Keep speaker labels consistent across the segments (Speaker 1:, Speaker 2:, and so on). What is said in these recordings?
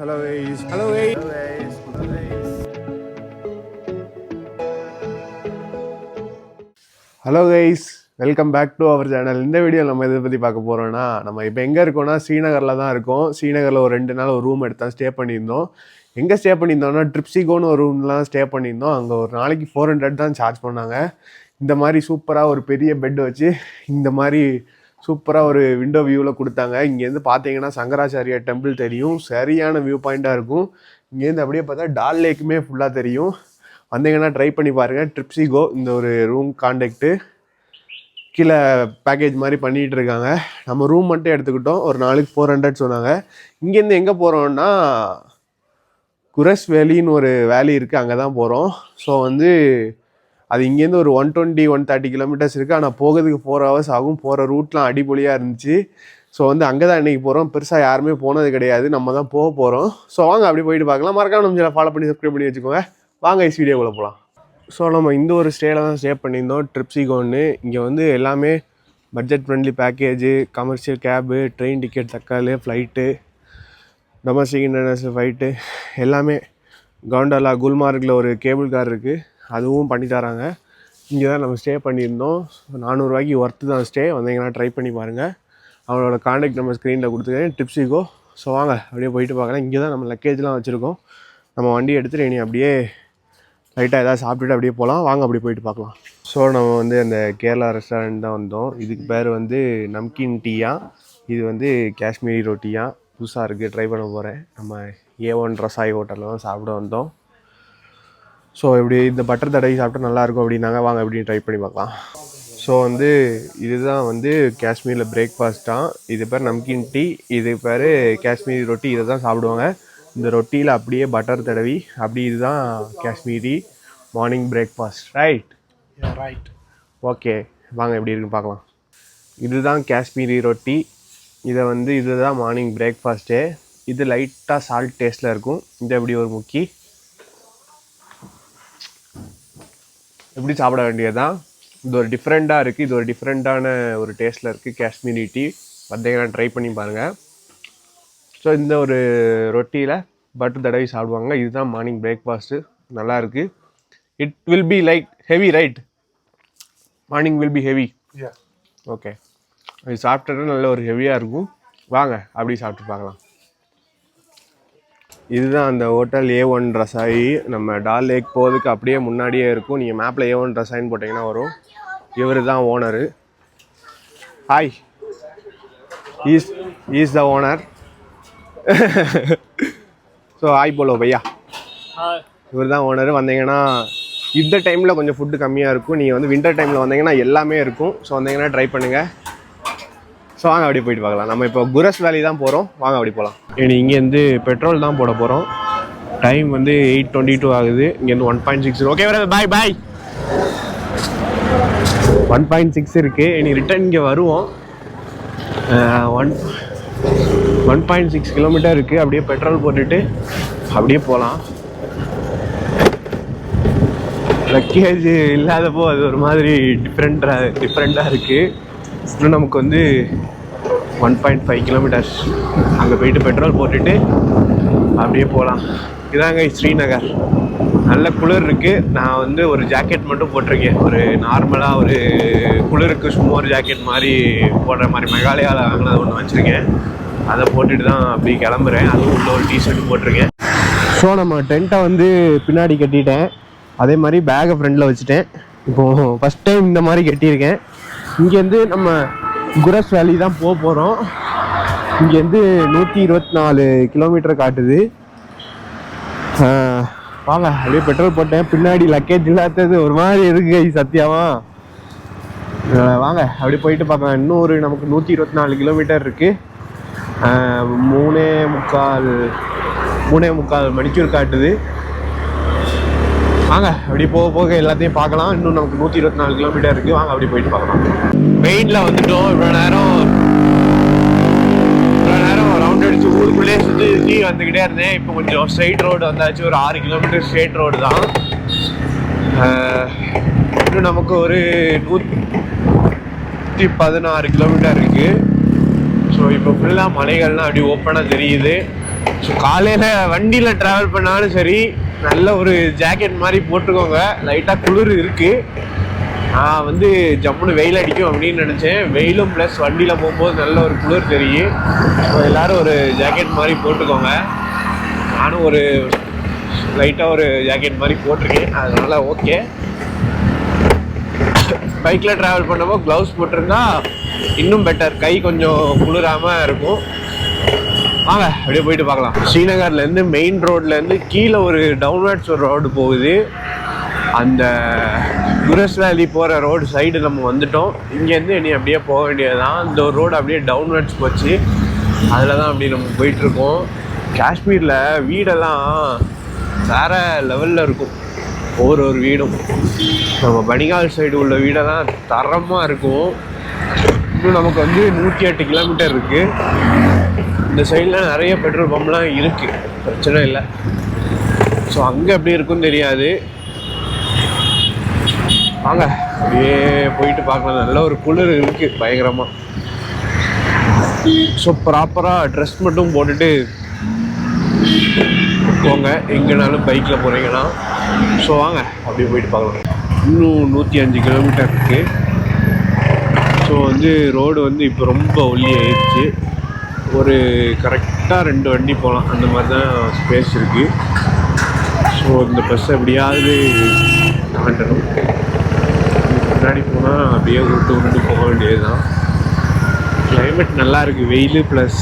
Speaker 1: Hello guys.
Speaker 2: Hello guys.
Speaker 1: Hello guys. Hello guys.
Speaker 2: Hello guys, welcome back to our channel. இந்த video நம்ம இதை பற்றி பார்க்க போகிறோன்னா, நம்ம இப்போ எங்கே இருக்கோம்னா ஸ்ரீநகரில் தான் இருக்கோம். ஸ்ரீநகரில் ஒரு 2 நாள் ஒரு ரூம் எடுத்தால் ஸ்டே பண்ணியிருந்தோம். எங்கே ஸ்டே பண்ணியிருந்தோம்னா ட்ரிப்ஸிகோன்னு ஒரு ரூம்லாம் ஸ்டே பண்ணியிருந்தோம். அங்கே ஒரு நாளைக்கு 400 தான் சார்ஜ் பண்ணாங்க. இந்த மாதிரி சூப்பராக ஒரு பெரிய பெட் வச்சு இந்த மாதிரி சூப்பராக ஒரு விண்டோ வியூவில் கொடுத்தாங்க. இங்கேருந்து பார்த்தீங்கன்னா சங்கராச்சாரியா டெம்பிள் தெரியும், சரியான வியூ பாயிண்ட்டாக இருக்கும். இங்கேருந்து அப்படியே பார்த்தா டால் லேக்குமே ஃபுல்லாக தெரியும். வந்தீங்கன்னா ட்ரை பண்ணி பாருங்கள். ட்ரிப்ஸிகோ இந்த ஒரு ரூம் கான்டாக்ட்டு கீழே பேக்கேஜ் மாதிரி பண்ணிகிட்டு இருக்காங்க. நம்ம ரூம் மட்டும் எடுத்துக்கிட்டோம். ஒரு நாளைக்கு 400 சொன்னாங்க. இங்கேருந்து எங்கே போகிறோம்னா குரஸ் வேலின்னு ஒரு வேலி இருக்குது, அங்கே தான் போகிறோம். ஸோ அது இங்கேருந்து ஒரு 120-130 கிலோமீட்டர்ஸ் இருக்குது. ஆனால் போகிறதுக்கு 4 hours ஆகும். போகிற ரூட்லாம் அடிப்பொலியாக இருந்துச்சு. ஸோ அங்கே தான் இன்றைக்கி போகிறோம். பெருசாக யாருமே போனது கிடையாது, நம்ம தான் போக போகிறோம். ஸோ வாங்க அப்படி போயிட்டு பார்க்கலாம். மறக்காம நம்ம சேனலை ஃபாலோ பண்ணி சப்ஸ்கிரைப் பண்ணி வச்சுக்கோங்க. வாங்க இந்த வீடியோக்குள்ளே போகலாம். ஸோ நம்ம இந்த ஒரு ஸ்டேயில் தான் ஸ்டே பண்ணியிருந்தோம், ட்ரிப்ஸிகோன்னு. இங்கே எல்லாமே budget friendly package, commercial cab, train ticket, Tatkal, flight, domestic international flight எல்லாமே. காண்டாலா குல்மார்கில் ஒரு கேபிள் கார் இருக்குது, அதுவும் பண்ணி தராங்க. இங்கே தான் நம்ம ஸ்டே பண்ணியிருந்தோம். 400 ரூபாய்க்கு ஒர்த்து தான் ஸ்டே. வந்தீங்கன்னா ட்ரை பண்ணி பாருங்கள். அவனோட கான்டாக்ட் நம்ம ஸ்க்ரீனில் கொடுத்துருக்கேன், ட்ரிப்ஸிகோ. ஸோ வாங்க அப்படியே போயிட்டு பார்க்கலாம். இங்கே தான் நம்ம லக்கேஜ்லாம் வச்சுருக்கோம். நம்ம வண்டி எடுத்துகிட்டு இனி அப்படியே லைட்டாக எதாவது சாப்பிட்டுட்டு அப்படியே போகலாம். வாங்க அப்படி போயிட்டு பார்க்கலாம். ஸோ நம்ம அந்த கேரளா ரெஸ்டாரண்ட் தான் வந்தோம். இதுக்கு பேர் நம்கின் டீயா, இது காஷ்மீரி ரொட்டியா. புதுசாக இருக்குது, ட்ரை பண்ண போகிறேன். நம்ம A1 ரசாய் ஹோட்டலில் தான் சாப்பிட வந்தோம். ஸோ இப்படி இந்த பட்டர் தடவி சாப்பிட்டா நல்லாயிருக்கும் அப்படின்னாங்க. வாங்க எப்படின்னு ட்ரை பண்ணி பார்க்கலாம். ஸோ இதுதான் காஷ்மீரில் பிரேக்ஃபாஸ்ட் தான். இது பேர் நம்கின் டீ, இது பேர் காஷ்மீரி ரொட்டி. இதை தான் சாப்பிடுவாங்க. இந்த ரொட்டியில் அப்படியே பட்டர் தடவி அப்படி. இதுதான் Kashmiri morning breakfast. Right?
Speaker 1: Right.
Speaker 2: Okay, வாங்க எப்படி இருக்குன்னு பார்க்கலாம். இதுதான் காஷ்மீரி ரொட்டி. இதுதான் மார்னிங் பிரேக்ஃபாஸ்ட்டு. இது லைட்டாக சால்ட் டேஸ்ட்டில் இருக்கும். இது எப்படி ஒரு முக்கி எப்படி சாப்பிட வேண்டியது தான். இது ஒரு டிஃப்ரெண்ட்டாக இருக்குது. இது ஒரு டிஃப்ரெண்ட்டான ஒரு டேஸ்ட்டில் இருக்குது காஷ்மீரி டீ. வந்தீங்கன்னா ட்ரை பண்ணி பாருங்கள். ஸோ இந்த ஒரு ரொட்டியில் பட்டர் தடவி சாப்பிடுவாங்க. இதுதான் மார்னிங் பிரேக்ஃபாஸ்ட்டு. நல்லாயிருக்கு. It will be like heavy, right? Morning will be heavy. Okay, அது சாப்பிட்டது நல்ல ஒரு ஹெவியாக இருக்கும். வாங்க அப்படி சாப்பிட்டு பார்க்கலாம். இதுதான் அந்த ஹோட்டல் A1 ரசாயி. நம்ம டால் லேக் போகிறதுக்கு அப்படியே முன்னாடியே இருக்கும். நீங்கள் மேப்பில் A1 ரசாயின்னு போட்டிங்கன்னா வரும். இவர் தான் owner. Hi, is the owner. So hi போலோ பையா. இவர் தான் ஓனர். வந்தீங்கன்னா இந்த டைமில் கொஞ்சம் ஃபுட்டு கம்மியாக இருக்கும். நீங்கள் வின்டர் டைமில் வந்தீங்கன்னா எல்லாமே இருக்கும். ஸோ வந்தீங்கன்னா ட்ரை பண்ணுங்கள். ஸோ வாங்க அப்படி போயிட்டு பார்க்கலாம். நம்ம இப்போ குரஸ் வேலி தான் போகிறோம். வாங்க அப்படி போகலாம். இங்கேருந்து பெட்ரோல் தான் போட போகிறோம். டைம் 8:22 ஆகுது. இங்கேருந்து 1.6. ஓகே வர பாய் பாய். 1.6 இருக்குது. இனி ரிட்டர்ன் இங்கே வருவோம். 1.6 கிலோமீட்டர் இருக்குது. அப்படியே பெட்ரோல் போட்டுட்டு அப்படியே போகலாம். லக்கேஜ் இல்லாதப்போ அது ஒரு மாதிரி டிஃப்ரெண்ட்டாக இருக்குது. இன்னும் நமக்கு 1.5 கிலோமீட்டர்ஸ் அங்கே போயிட்டு பெட்ரோல் போட்டுட்டு அப்படியே போகலாம். இதாங்க ஸ்ரீநகர். நல்ல குளிர் இருக்குது. நான் ஒரு ஜாக்கெட் மட்டும் போட்டிருக்கேன். ஒரு நார்மலாக ஒரு குளிருக்கு சும்மா ஒரு ஜாக்கெட் மாதிரி போடுற மாதிரி மெகாலயாவில் வாங்கினது ஒன்று வச்சுருக்கேன். அதை போட்டுட்டு தான் அப்படி கிளம்புறேன். அதுவும் உள்ள ஒரு டிஷர்ட் போட்டிருக்கேன். ஸோ நம்ம டென்ட்டை பின்னாடி கட்டிட்டேன். அதே மாதிரி பேக்கை ஃப்ரெண்டில் வச்சுட்டேன். இப்போது ஃபஸ்ட் டைம் இந்த மாதிரி கட்டியிருக்கேன். இங்கேருந்து நம்ம குரஸ் வேலி தான் போக போகிறோம். இங்கேருந்து 124 கிலோமீட்டர் காட்டுது. வாங்க அப்படியே பெட்ரோல் போட்டேன். பின்னாடி லக்கேஜ் இல்லாதது ஒரு மாதிரி இருக்கு சத்தியமா. வாங்க அப்படி போயிட்டு பார்க்கலாம். இன்னும் நமக்கு 124 கிலோமீட்டர் இருக்குது. 3:45 மணிக்கூர் காட்டுது. வாங்க அப்படி போக எல்லாத்தையும் பார்க்கலாம். இன்னும் நமக்கு 124 கிலோமீட்டர் இருக்குது. வாங்க அப்படி போயிட்டு பார்க்கலாம். மெயினில் வந்துட்டோம். இவ்வளோ நேரம் ரவுண்ட் அடிச்சு ஊருக்குள்ளே சுற்றி வந்துக்கிட்டே இருந்தேன். இப்போ கொஞ்சம் ஸ்ட்ரெயிட் ரோடு வந்தாச்சு. ஒரு 6 கிலோமீட்டர் ஸ்ட்ரெயிட் ரோடு தான். இன்னும் நமக்கு ஒரு 116 கிலோமீட்டர் இருக்குது. ஸோ இப்போ ஃபுல்லாக மலைகள்லாம் அப்படி ஓப்பனாக தெரியுது. ஸோ காலையில் வண்டியில் ட்ராவல் பண்ணாலும் சரி நல்ல ஒரு ஜாக்கெட் மாதிரி போட்டுக்கோங்க. லைட்டாக குளிர் இருக்குது. நான் வந்து ஜம்முன்னு வெயில் அடிக்கும் அப்படின்னு நினச்சேன். வெயிலும் ப்ளஸ் வண்டியில் போகும்போது நல்ல ஒரு குளிர் தெரியும். ஸோ எல்லோரும் ஒரு ஜாக்கெட் மாதிரி போட்டுக்கோங்க. நானும் ஒரு லைட்டாக ஒரு ஜாக்கெட் மாதிரி போட்டிருக்கேன். அதனால் ஓகே. பைக்கில் ட்ராவல் பண்ணப்போ க்ளவுஸ் போட்டிருந்தா இன்னும் பெட்டர். கை கொஞ்சம் குளிராமல் இருக்கும். வாங்க அப்படியே போயிட்டு பார்க்கலாம். ஸ்ரீநகர்லேருந்து மெயின் ரோட்லேருந்து கீழே ஒரு டவுன்வர்ட்ஸ் ஒரு ரோடு போகுது. அந்த குரஸ் வேலி போகிற ரோடு சைடு நம்ம வந்துட்டோம். இங்கேருந்து இனி அப்படியே போக வேண்டியதுதான். இந்த ஒரு ரோடு அப்படியே டவுன்வர்ட்ஸ் போச்சு. அதில் தான் அப்படி நம்ம போயிட்டுருக்கோம். காஷ்மீரில் வீடெல்லாம் வேறு லெவலில் இருக்கும். ஒவ்வொரு வீடும் நம்ம பனிகால் சைடு உள்ள வீடெல்லாம் தரமாக இருக்கும். இன்னும் நமக்கு வந்து 108 கிலோமீட்டர் இருக்குது. இந்த சைடில் நிறைய பெட்ரோல் பம்ப்லாம் இருக்குது, பிரச்சனை இல்லை. ஸோ அங்கே எப்படி இருக்குன்னு தெரியாது. வாங்க அப்படியே போயிட்டு பார்க்கலாம். நல்ல ஒரு குளிர் இருக்குது பயங்கரமாக. ஸோ ப்ராப்பராக ட்ரெஸ் மட்டும் போட்டுட்டு போங்க எங்கேனாலும் பைக்கில் போகிறீங்கன்னா. ஸோ வாங்க அப்படியே போயிட்டு பார்க்கலாம். இன்னும் 105 கிலோமீட்டர் இருக்குது. ஸோ வந்து ரோடு வந்து இப்போ ரொம்ப ஒல்லி ஆயிடுச்சு. ஒரு கரெக்டாக 2 வண்டி போகலாம், அந்த மாதிரி தான் ஸ்பேஸ் இருக்குது. ஸோ இந்த பஸ்ஸை எப்படியாவது தாண்டணும். முன்னாடி போனால் அப்படியே விட்டு போக வேண்டியது தான். கிளைமேட் நல்லா இருக்குது. வெயில் ப்ளஸ்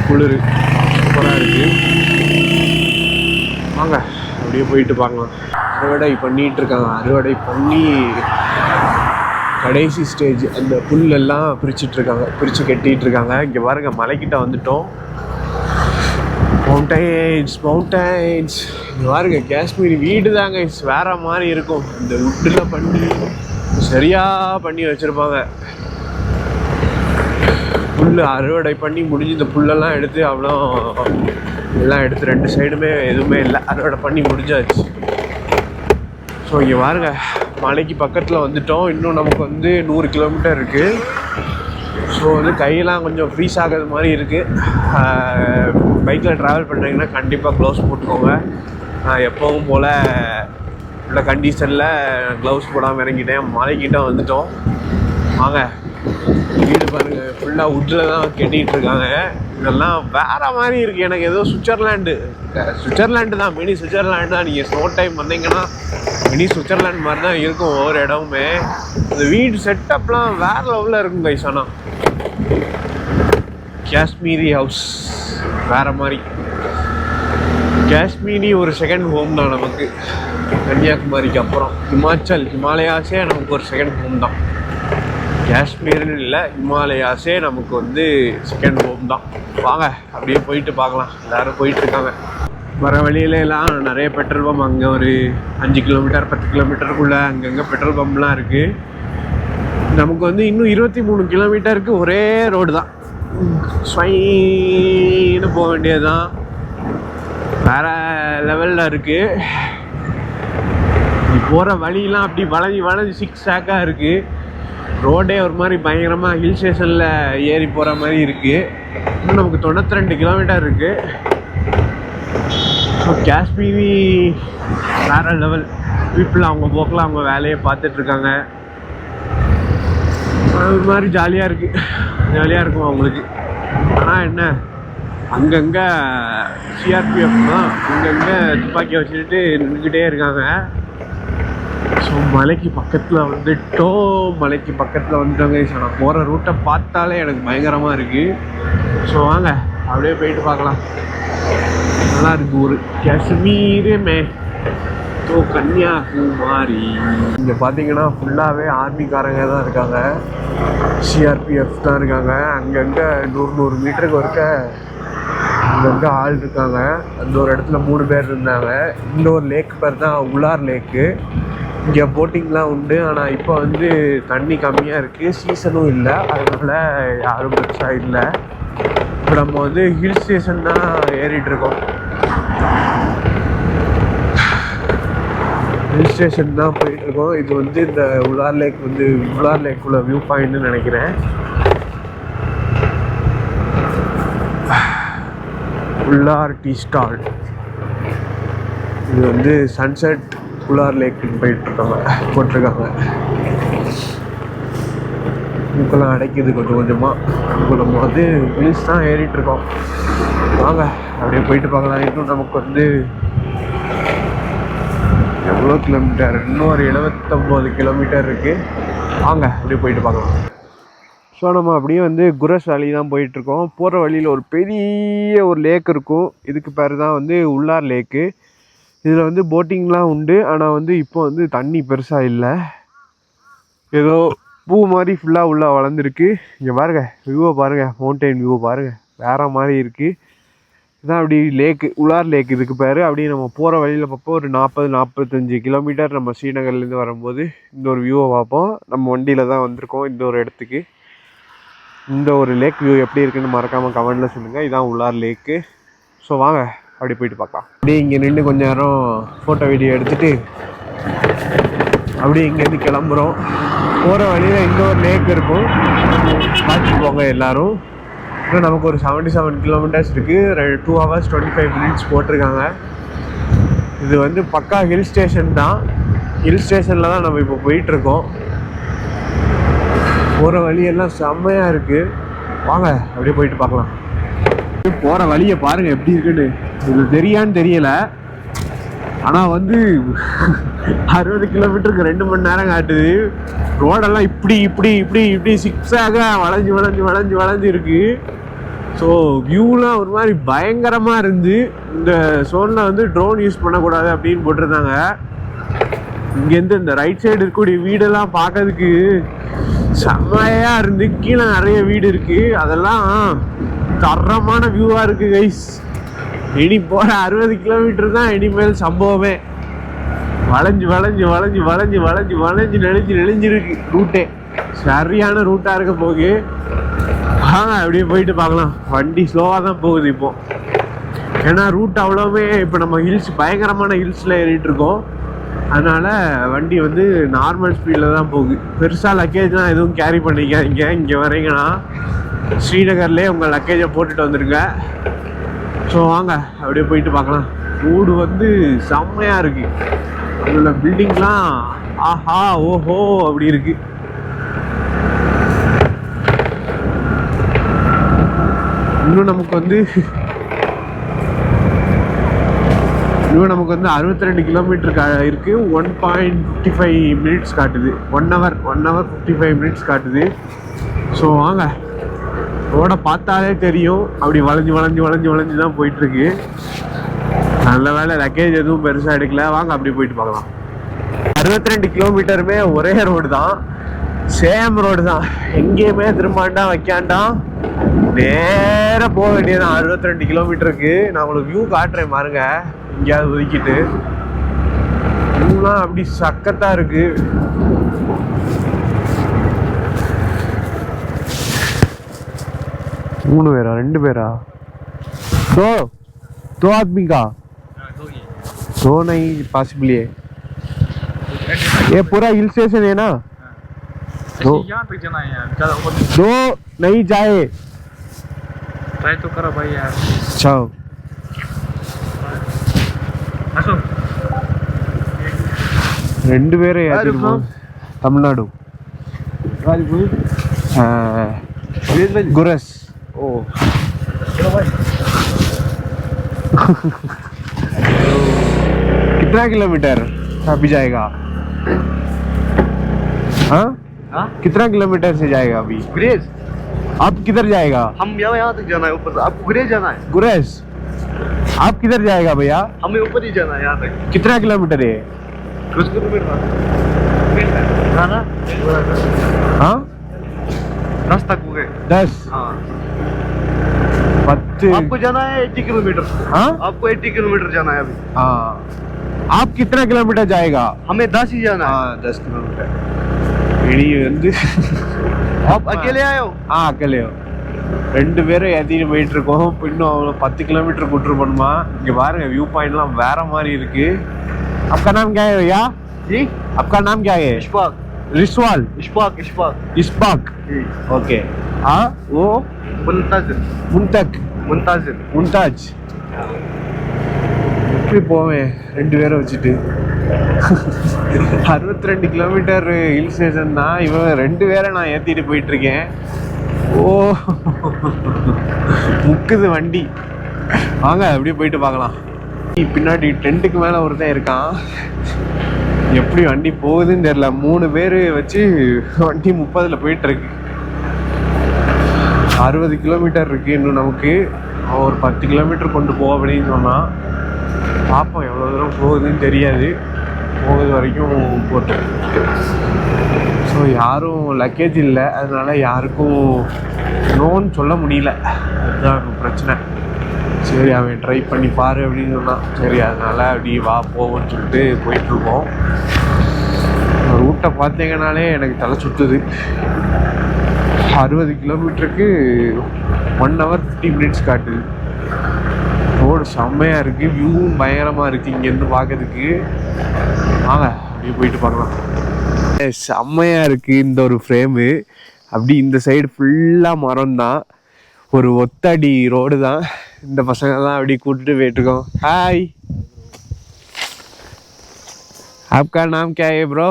Speaker 2: குளிர் சூப்பராக இருக்குது. வாங்க அப்படியே போயிட்டு பார்க்கலாம். அறுவடை பண்ணிகிட்ருக்காங்க. அறுவடை பண்ணி கடைசி ஸ்டேஜ் அந்த புல்லெல்லாம் பிரித்து கட்டிகிட்ருக்காங்க. இங்கே பாருங்க, மலைக்கிட்ட வந்துட்டோம். மவுண்டைன்ஸ் இங்கே பாருங்க. காஷ்மீர் வீடு தாங்க வேற மாதிரி இருக்கும். இந்த உட்டில் பண்ணி சரியாக பண்ணி வச்சுருப்பாங்க. புல் அறுவடை பண்ணி முடிஞ்சு இந்த புல்லெல்லாம் எடுத்து அவ்வளோ எல்லாம் எடுத்து 2 சைடுமே எதுவுமே இல்லை, அறுவடை பண்ணி முடிஞ்சாச்சு. ஸோ இங்கே பாருங்க, மலைக்கு பக்கத்தில் வந்துட்டோம். இன்னும் நமக்கு வந்து 100 கிலோமீட்டர் இருக்குது. ஸோ வந்து கையெல்லாம் கொஞ்சம் ஃப்ரீஸ் ஆகிறது மாதிரி இருக்குது. பைக்கில் ட்ராவல் பண்ணுறீங்கன்னா கண்டிப்பாக க்ளவுஸ் போட்டுக்கோங்க. எப்பவும் போல் உள்ள கண்டிஷனில் க்ளவுஸ் போடாமல் இறங்கிட்டேன். மலைக்கிட்ட வந்துட்டோம். வாங்க வீடு பாருங்கள், ஃபுல்லாக உட்டில் தான் கட்டிகிட்ருக்காங்க. இதெல்லாம் வேறு மாதிரி இருக்குது. எனக்கு ஏதோ சுவிட்சர்லாண்டு தான், மினி சுவிட்சர்லாண்டு தான். நீங்கள் ஸ்னோ டைம் வந்தீங்கன்னா மினி சுவிட்சர்லாண்டு மாதிரி தான் இருக்கும் ஒவ்வொரு இடமுமே. இந்த வீடு செட்டப்லாம் வேறு லெவலில் இருக்கும் கைஸ். ஆனால் காஷ்மீரி ஹவுஸ் வேறு மாதிரி. காஷ்மீரி ஒரு செகண்ட் ஹோம் தான் நமக்கு. கன்னியாகுமரிக்கு அப்புறம் ஹிமாலயாஸே நமக்கு ஒரு செகண்ட் ஹோம் தான். காஷ்மீர்னு இல்லை, ஹிமாலயாஸே நமக்கு வந்து செகண்ட் ஹோம் தான். வாங்க அப்படியே போயிட்டு பார்க்கலாம். எல்லோரும் போயிட்டுருக்காங்க. வர வழியிலலாம் நிறைய பெட்ரோல் பம்ப், அங்கே ஒரு 5 கிலோமீட்டர் 10 கிலோமீட்டருக்குள்ளே அங்கங்கே பெட்ரோல் பம்ப்லாம் இருக்குது. நமக்கு வந்து இன்னும் 23 கிலோமீட்டருக்கு ஒரே ரோடு தான். ஸ்வைன்னு போக வேண்டியது தான். வேறு லெவலில் இருக்குது. போகிற வழியெலாம் அப்படி வளைஞ்சி சிக்ஸாக்காக இருக்குது. ரோடே ஒரு மாதிரி பயங்கரமாக ஹில் ஸ்டேஷனில் ஏறி போகிற மாதிரி இருக்குது. இன்னும் நமக்கு 92 கிலோமீட்டர் இருக்குது. ஸோ காஷ்மீரி வேறு லெவல். பீப்புள் அவங்க போக்கில் அவங்க வேலையை பார்த்துட்ருக்காங்க. அது மாதிரி ஜாலியாக இருக்கும் அவங்களுக்கு. ஆனால் என்ன, அங்கங்கே சிஆர்பிஎஃப் தான் அங்கங்கே துப்பாக்கியை வச்சுக்கிட்டு நின்றுக்கிட்டே இருக்காங்க. ஸோ மலைக்கு பக்கத்தில் வந்துட்டோங்க. ஸோ நான் போகிற ரூட்டை பார்த்தாலே எனக்கு பயங்கரமாக இருக்குது. ஸோ வாங்க அப்படியே போயிட்டு பார்க்கலாம். நல்லா இருக்குது ஊர். காஷ்மீருமே ஸோ கன்னியாகுமரி. இங்கே பார்த்தீங்கன்னா ஃபுல்லாகவே ஆர்மிக்காரங்க தான் இருக்காங்க, சிஆர்பிஎஃப் தான் இருக்காங்க. அங்கங்கே 100 மீட்டருக்கு ஒருக்க அங்கங்கே ஆள் இருக்காங்க. அந்த ஒரு இடத்துல 3 பேர் இருந்தாங்க. இந்த ஒரு லேக் பேர் தான் உலார் லேக்கு. இங்கே போட்டிங்லாம் உண்டு. ஆனால் இப்போ வந்து தண்ணி கம்மியாக இருக்குது, சீசனும் இல்லை, அதனால் யாரும் பெருசாக இல்லை. இப்போ நம்ம வந்து ஹில் ஸ்டேஷன் தான் ஏறிட்டுருக்கோம். ஹில் ஸ்டேஷன் தான் போயிட்டுருக்கோம். இது வந்து இந்த உலார் லேக்குள்ள வியூ பாயிண்ட்னு நினைக்கிறேன். உள்ளார் டீ ஸ்டால். இது வந்து சன்செட் உள்ளார் லேக்குன்னு போட்டிருக்காங்க. மூக்கெல்லாம் அடைக்குது கொஞ்சம் கொஞ்சமாக. இப்போ நம்ம வந்து ஹில்ஸ் தான் ஏறிட்டு இருக்கோம். வாங்க அப்படியே போயிட்டு பார்க்கலாம். இன்னும் நமக்கு வந்து எவ்வளோ கிலோமீட்டர்? இன்னும் ஒரு 79 கிலோமீட்டர் இருக்குது. வாங்க அப்படியே போயிட்டு பார்க்கலாம். ஸோ நம்ம அப்படியே வந்து குரஸ் வேலி தான் போயிட்டுருக்கோம். போகிற வழியில் ஒரு பெரிய ஒரு லேக் இருக்கும். இதுக்கு பேர் தான் வந்து உள்ளார் லேக்கு. இதில் வந்து போட்டிங்லாம் உண்டு. ஆனால் வந்து இப்போ வந்து தண்ணி பெருசாக இல்லை. ஏதோ பூ மாதிரி ஃபுல்லாக உள்ளே வளர்ந்துருக்கு. இங்கே பாருங்கள், வியூவை பாருங்கள், மவுண்டெயின் வியூவை பாருங்கள், வேறு மாதிரி இருக்குது. இதுதான் அப்படி லேக்கு, உள்ளார் லேக் இதுக்கு பேர். அப்படியே நம்ம போகிற வழியில் பார்ப்போம். ஒரு 40-45 கிலோமீட்டர் நம்ம ஸ்ரீநகர்லேருந்து வரும்போது இந்த ஒரு வியூவை பார்ப்போம். நம்ம வண்டியில் தான் வந்திருக்கோம் இந்த ஒரு இடத்துக்கு. இந்த ஒரு லேக் வியூ எப்படி இருக்குன்னு மறக்காமல் கமெண்டில் சொல்லுங்கள். இதுதான் உள்ளார் லேக்கு. ஸோ வாங்க அப்படி போயிட்டு பார்க்கலாம். அப்படியே இங்கே நின்று கொஞ்ச நேரம் ஃபோட்டோ வீடியோ எடுத்துகிட்டு அப்படியே இங்கேருந்து கிளம்புறோம். போகிற வழியில் இந்த ஒரு லேக் இருக்கும், பார்த்துட்டு போங்க எல்லோரும். இன்னும் நமக்கு ஒரு 77 கிலோமீட்டர்ஸ் இருக்குது. 2 hours 25 minutes போட்டிருக்காங்க. இது வந்து பக்கா ஹில் ஸ்டேஷன் தான். ஹில் ஸ்டேஷனில் தான் நம்ம இப்போ போயிட்டுருக்கோம். போகிற வழியெல்லாம் செம்மையாக இருக்குது. வாங்க அப்படியே போயிட்டு பார்க்கலாம். போகிற வழியை பாருங்கள் எப்படி இருக்குன்னு. இது தெரியான்னு தெரியலை, ஆனால் வந்து 60 கிலோமீட்டருக்கு 2 மணி நேரம் காட்டுது. ரோடெல்லாம் இப்படி இப்படி இப்படி இப்படி சிக்ஸாக வளைஞ்சு வளைஞ்சு வளைஞ்சு வளைஞ்சு இருக்குது. ஸோ வியூலாம் ஒரு மாதிரி பயங்கரமாக இருந்து. இந்த சோனில் வந்து ட்ரோன் யூஸ் பண்ணக்கூடாது அப்படின்னு போட்டிருந்தாங்க. இங்கேருந்து இந்த ரைட் சைடு இருக்கக்கூடிய வீடெல்லாம் பார்க்கறதுக்கு செம்மையாக இருந்து. கீழே நிறைய வீடு இருக்குது, அதெல்லாம் தரமான வியூவாக இருக்குது கைஸ். இனி போகிற 60 கிலோமீட்டர் தான் இனிமேல் சம்பவமே. வளைஞ்சு வளைஞ்சு வளைஞ்சு வளைஞ்சு வளைஞ்சு வளைஞ்சு நெளிஞ்சிருக்கு ரூட்டே. சரியான ரூட்டாக இருக்க போகுது. வாங்க அப்படியே போயிட்டு பார்க்கலாம். வண்டி ஸ்லோவாக தான் போகுது இப்போ, ஏன்னா ரூட் அவ்வளோவே இப்போ நம்ம ஹில்ஸ், பயங்கரமான ஹில்ஸில் ஏறிட்டு இருக்கோம். அதனால் வண்டி வந்து நார்மல் ஸ்பீடில் தான் போகுது. பெருசாக லக்கேஜ்லாம் எதுவும் கேரி பண்ணிக்காதீங்க. இங்கே வரீங்கன்னா ஸ்ரீநகர்லேயே உங்கள் லக்கேஜை போட்டுட்டு வந்துடுங்க. ஸோ வாங்க அப்படியே போயிட்டு பார்க்கலாம். ரோடு வந்து செம்மையாக இருக்குது. அதில் பில்டிங்லாம் ஆஹா ஓஹோ அப்படி இருக்குது. இன்னும் நமக்கு வந்து 62 கிலோமீட்டர் இருக்குது. 1.55 minutes காட்டுது. 1 hour 55 minutes காட்டுது. ஸோ வாங்க, ரோடை பார்த்தாலே தெரியும் அப்படி வளைஞ்சு வளைஞ்சு வளைஞ்சு வளைஞ்சு தான் போயிட்டுருக்கு. நல்ல வேலை லக்கேஜ் எதுவும் பெருசாக எடுக்கல. வாங்க அப்படி போயிட்டு பார்க்கலாம். 62 கிலோமீட்டருமே ஒரே ரோடு தான், சேம் ரோடு தான். எங்கேயுமே திரும்பாண்டாம் வைக்காண்டாம், நேராக போக வேண்டியதான் 62 கிலோமீட்டருக்கு. நான் உங்களுக்கு வியூ காட்டுறேன் பாருங்க. எங்கேயாவது ஒதுக்கிட்டு வியூலாம் அப்படி சக்கத்தாக இருக்கு. மூணு பேரா 2 பேரா? दो आदमी का? दो नहीं पॉसिबल है। ये पूरा हिल स्टेशन है ना? दो
Speaker 1: यहाँ तक जाना है यार, ज़्यादा ऊपर
Speaker 2: दो नहीं जाए।
Speaker 1: ट्राई तो करो भाई यार।
Speaker 2: अच्छा
Speaker 1: असो
Speaker 2: 2 பேரை ஏத்திடுமா? தமிழ்நாடு गुरस। ओ
Speaker 1: चलो भाई।
Speaker 2: कितना किलोमीटर अभी जाएगा? हाँ कितना किलोमीटर से जाएगा अभी?
Speaker 1: गुरेज।
Speaker 2: आप किधर जाएगा?
Speaker 1: हम यहाँ तक जाना है, ऊपर आपको गुरेज जाना है।
Speaker 2: गुरेज आप किधर जाएगा भैया?
Speaker 1: हमें ऊपर ही जाना है, यहाँ तक।
Speaker 2: कितना किलोमीटर है?
Speaker 1: 10 किलोमीटर ना?
Speaker 2: हाँ
Speaker 1: 10 तक हो गए।
Speaker 2: 10
Speaker 1: हाँ
Speaker 2: 10
Speaker 1: आपको जाना है 80 किलोमीटर।
Speaker 2: हाँ
Speaker 1: आपको 80 किलोमीटर जाना है अभी।
Speaker 2: हाँ आप कितना किलोमीटर जाएगा?
Speaker 1: हमें 10 ही जाना है।
Speaker 2: हाँ 10 किलोमीटर। இனி வந்து
Speaker 1: आप अकेले आए हो?
Speaker 2: ஆ அக்கலே 2 பேரும் ஏற்றிட்டு போயிட்டு இருக்கோம். இன்னும் அவ்வளோ 10 கிலோமீட்டர் கூட்டு போகணுமா. இங்கே பாருங்க வியூ பாயிண்ட்லாம் வேற மாதிரி இருக்கு. आपका नाम क्या है भैया?
Speaker 1: जी
Speaker 2: आपका नाम क्या है?
Speaker 1: इशफाक।
Speaker 2: रिशवाल
Speaker 1: इशफाक इशफाक
Speaker 2: इस्पाक। ओके हाँ वो
Speaker 1: मुंताजिर
Speaker 2: मुंतक
Speaker 1: मुंताजिर
Speaker 2: मुंताज। எப்படி போவேன் 2 பேரை வச்சுட்டு? 62 கிலோமீட்டர் ஹில் ஸ்டேஷன் தான். இவன் 2 பேரை நான் ஏற்றிட்டு போயிட்டுருக்கேன். ஓ, முக்குது வண்டி. வாங்க அப்படியே போயிட்டு பார்க்கலாம். பின்னாடி டென்ட்டுக்கு மேலே ஒருத்தன் இருக்கான். எப்படி வண்டி போகுதுன்னு தெரியல. 3 பேர் வச்சு வண்டி 30ல் போயிட்டுருக்கு. 60 கிலோமீட்டர் இருக்குது இன்னும் நமக்கு. ஒரு 10 கிலோமீட்டர் கொண்டு போ அப்படின்னு சொன்னான். பார்ப்போம் எவ்வளோ தூரம் போகுதுன்னு தெரியாது. போகுது வரைக்கும் போட்டு. ஸோ யாரும் லக்கேஜ் இல்லை, அதனால யாருக்கும் நோன்னு சொல்ல முடியல. அதுதான் பிரச்சனை. சரி அவன் ட்ரை பண்ணி பாரு அப்படின்னு சொன்னான். சரி அதனால அப்படி வா போவோன்னு சொல்லிட்டு போயிட்டுருக்கோம். ரூட்டை பார்த்தீங்கன்னாலே எனக்கு தலை சுற்றுது. 60 கிலோமீட்டருக்கு 1 hour 50 minutes காட்டுது. ரோடு செம்மையாக இருக்குது. வியூவும் பயங்கரமாக இருக்குது இங்கேருந்து பார்க்கறதுக்கு. வாங்க அப்படியே போயிட்டு பார்க்கலாம். செம்மையாக இருக்குது இந்த ஒரு ஃப்ரேமு. அப்படி இந்த சைடு ஃபுல்லாக மரம் தான். ஒரு ஒத்தடி ரோடு தான். இந்த பசங்கள்லாம் அப்படி கூப்பிட்டு போயிட்டுருக்கோம். ஹாய், आपका नाम क्या है ब्रो?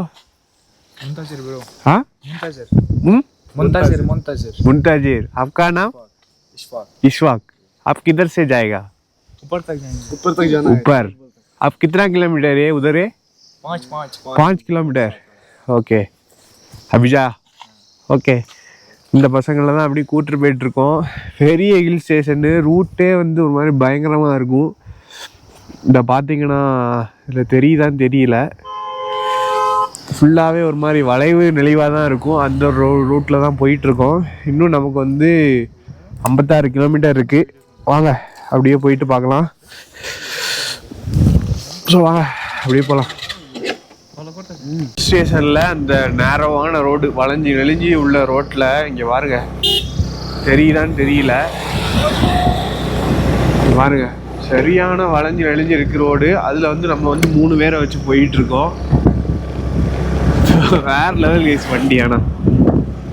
Speaker 3: मुंताजिर ब्रो.
Speaker 2: हाँ,
Speaker 3: मुंताजिर.
Speaker 2: मुंताजिर. आपका नाम?
Speaker 3: इशफाक.
Speaker 2: इशफाक. आप किधर से जाएगा?
Speaker 3: ऊपर तक जाएंगे.
Speaker 1: ऊपर तक जाना है.
Speaker 2: ऊपर. आप कितना किलोमीटर है उधर है? 5 किलोमीटर. ஓகே அபிஜா. ஓகே, இந்த பசங்களை தான் அப்படி கூப்பிட்டு போயிட்டுருக்கோம். பெரிய ஹில் ஸ்டேஷனு. ரூட்டே வந்து ஒரு மாதிரி பயங்கரமாக இருக்கும். இந்த பார்த்தீங்கன்னா இதில் தெரியுதான்னு தெரியல. ஃபுல்லாகவே ஒரு மாதிரி வளைவு நெளிவாக தான் இருக்கும். அந்த ரூட்டில் தான் போயிட்டுருக்கோம். இன்னும் நமக்கு வந்து 56 கிலோமீட்டர் இருக்குது. வாங்க அப்படியே போயிட்டு பார்க்கலாம். ஸோ வாங்க அப்படியே போகலாம். ஸ்டேஷனில் அந்த நேரவான ரோடு வளைஞ்சி நெளிஞ்சி உள்ள ரோட்டில் இங்கே பாருங்க, தெரியுதான்னு தெரியல. பாருங்க, சரியான வளைஞ்சி நெளிஞ்சி இருக்கு ரோடு. அதில் வந்து நம்ம வந்து 3 பேரை வச்சு போயிட்டுருக்கோம். வேற லெவல் கேஸ் வண்டி. ஆனால்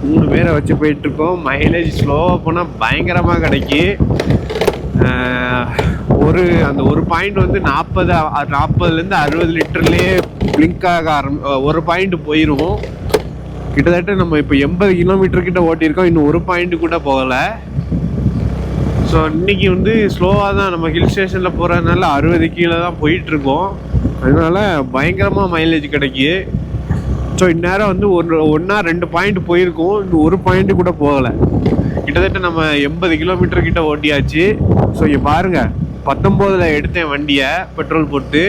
Speaker 2: 3 பேரை வச்சு போயிட்டுருக்கோம். மைலேஜ் ஸ்லோவாக போனால் பயங்கரமாக கிடைக்கி. அந்த ஒரு பாயிண்ட் வந்து 40லேருந்து 60 லிட்டர்லேயே பிளிங்க் ஆக ஒரு பாயிண்ட் போயிடுவோம். கிட்டத்தட்ட நம்ம இப்போ 80 கிலோமீட்டர் கிட்ட ஓட்டியிருக்கோம். இன்னும் ஒரு பாயிண்ட் கூட போகலை. ஸோ இன்னைக்கு வந்து ஸ்லோவாக தான் நம்ம ஹில் ஸ்டேஷனில் போகிறதுனால 60 கீழே தான் போயிட்டுருக்கோம். அதனால பயங்கரமாக மைலேஜ் கிடைக்கி. ஸோ இந்நேரம் வந்து 1-2 பாயிண்ட் போயிருக்கோம். இன்னும் ஒரு பாயிண்ட் கூட போகலை. கிட்டத்தட்ட நம்ம 80 கிலோமீட்டர் கிட்ட ஓட்டியாச்சு. ஸோ இங்கே பாருங்கள், 19ல் எடுத்தேன் வண்டியை பெட்ரோல் போட்டு.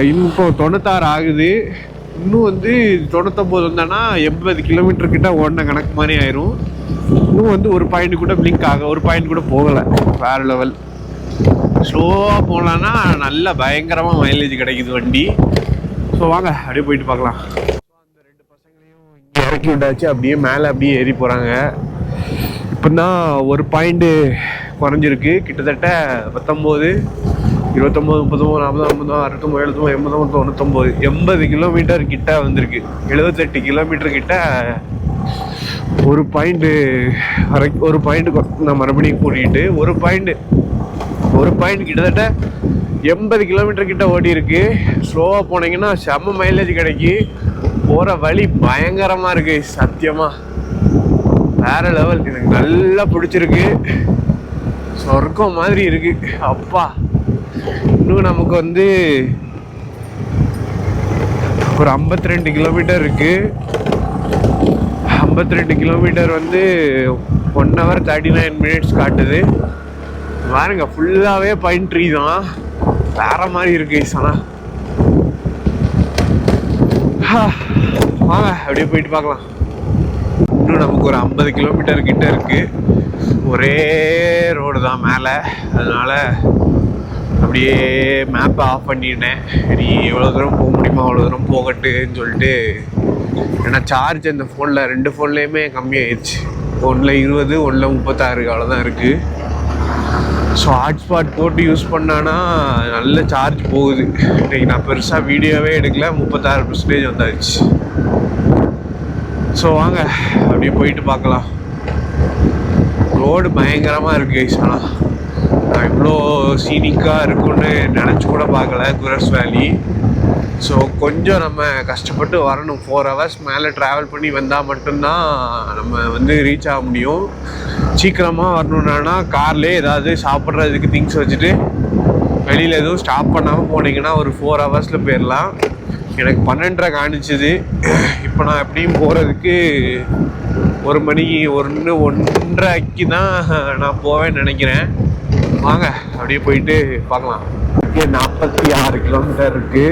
Speaker 2: இன்னும் இப்போ 96 ஆகுது. இன்னும் வந்து 99 வந்தோன்னா 80 கிலோமீட்டர் கிட்ட ஓடின கணக்கு மாதிரி ஆயிரும். இன்னும் வந்து ஒரு பாயிண்ட் கூட பிளிங்க் ஒரு பாயிண்ட் கூட போகலை. வேறு லெவல். ஸ்லோவாக போகலான்னா நல்ல பயங்கரமாக மைலேஜ் கிடைக்குது வண்டி. ஸோ வாங்க அப்படியே போயிட்டு பார்க்கலாம். அந்த 2 பசங்களையும் இங்கே இறக்கி விட்டாச்சு. அப்படியே மேலே அப்படியே ஏறி போகிறாங்க. இப்போ தான் ஒரு பாயிண்ட்டு குறைஞ்சிருக்கு. கிட்டத்தட்ட 19, 29, 30, 40, 50, 69, 70, 80, 99, 80 கிலோமீட்டர் கிட்ட வந்திருக்கு. 78 கிலோமீட்டர் கிட்ட ஒரு பாயிண்ட்டு நான் மறுபடியும் கூட்டிகிட்டு ஒரு பாயிண்ட் கிட்டத்தட்ட 80 கிலோமீட்டர் கிட்ட ஓடி இருக்கு. ஸ்லோவாக போனீங்கன்னா செம்ம மைலேஜ் கிடைக்கி. போகிற வழி பயங்கரமாக இருக்கு. சத்தியமாக வேற லெவல். எனக்கு நல்லா பிடிச்சிருக்கு. சொர்க்கம் மாதிரி இருக்கு. அப்பா, இன்னும் நமக்கு வந்து ஒரு 52 கிலோமீட்டர் இருக்கு. 52 கிலோமீட்டர் வந்து 1 hour 39 minutes காட்டுது. பாருங்க, ஃபுல்லாகவே பைன் ட்ரீ தான். வேற மாதிரி இருக்கு. ஆனால் வாங்க அப்படியே போயிட்டு பார்க்கலாம். இன்னும் நமக்கு ஒரு 50 கிலோமீட்டர் கிட்ட இருக்கு. ஒரே ரோடு தான் மேலே. அதனால அப்படியே மேப்பை ஆஃப் பண்ணிட்டேன். சரி, எவ்வளோ தூரம் போக முடியுமோ அவ்வளோ தூரம் போகட்டுன்னு சொல்லிட்டு. ஏன்னா சார்ஜ் அந்த ஃபோனில் 2 ஃபோன்லேயுமே கம்மியாயிடுச்சு. ஒன்றில் 20, ஒன்றில் 36 அவ்வளோதான் இருக்குது. ஸோ ஹாட்ஸ்பாட் போட்டு யூஸ் பண்ணான்னா நல்ல சார்ஜ் போகுது. இன்றைக்கி நான் பெருசாக வீடியோவே எடுக்கல. 36% வந்தாச்சு. ஸோ வாங்க அப்படியே போயிட்டு பார்க்கலாம். ரோடு பயங்கரமாக இருக்குது. ஆனால் நான் இவ்வளோ சீனிக்காக இருக்கும்னு நினச்சி கூட பார்க்கல குரஸ் வேலி. ஸோ கொஞ்சம் நம்ம கஷ்டப்பட்டு வரணும். 4 hours மேலே ட்ராவல் பண்ணி வந்தால் மட்டும்தான் நம்ம வந்து ரீச் ஆக முடியும். சீக்கிரமாக வரணுன்னா கார்லேயே ஏதாவது சாப்பிட்றதுக்கு திங்ஸ் வச்சுட்டு வெளியில் எதுவும் ஸ்டாப் பண்ணாமல் போனீங்கன்னா ஒரு 4 hours போயிடலாம். எனக்கு 12:30 காணிச்சிது. இப்போ நான் எப்படியும் போகிறதுக்கு 1 மணிக்கு 1:30 தான் நான் போவேன்னு நினைக்கிறேன். வாங்க அப்படியே போயிட்டு பார்க்கலாம். 46 கிலோமீட்டர் இருக்குது.